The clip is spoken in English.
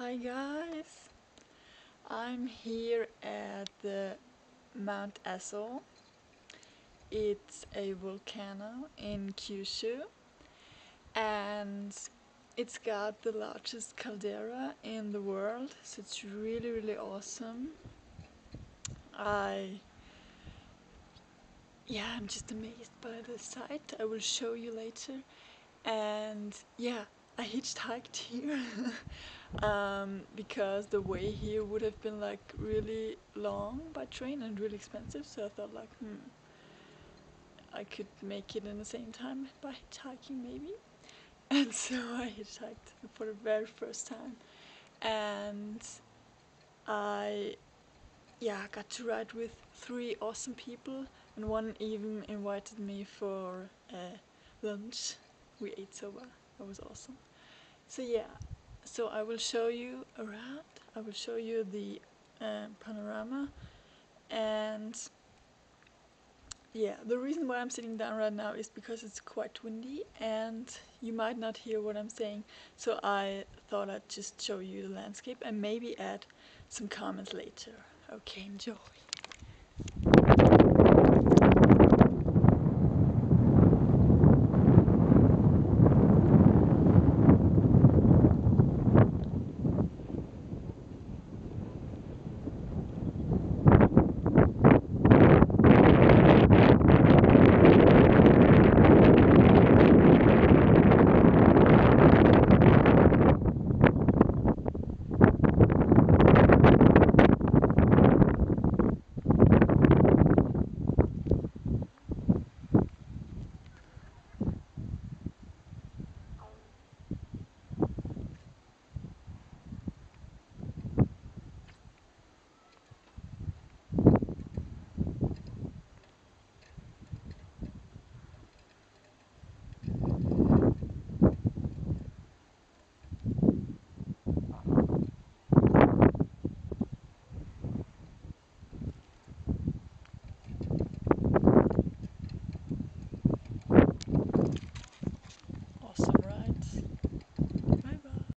Hi guys, I'm here at the Mount Aso. It's a volcano in Kyushu and it's got the largest caldera in the world, so it's really awesome. I'm just amazed by the sight. I will show you later. And yeah, I hitchhiked here because the way here would have been like really long by train and really expensive, so I thought like I could make it in the same time by hitchhiking maybe. And so I hitchhiked for the very first time, and I got to ride with 3 awesome people, and one even invited me for lunch. We ate soba. That was awesome. So so I will show you around. I will show you the panorama, and the reason why I'm sitting down right now is because it's quite windy and you might not hear what I'm saying, so I thought I'd just show you the landscape and maybe add some comments later. Okay, enjoy.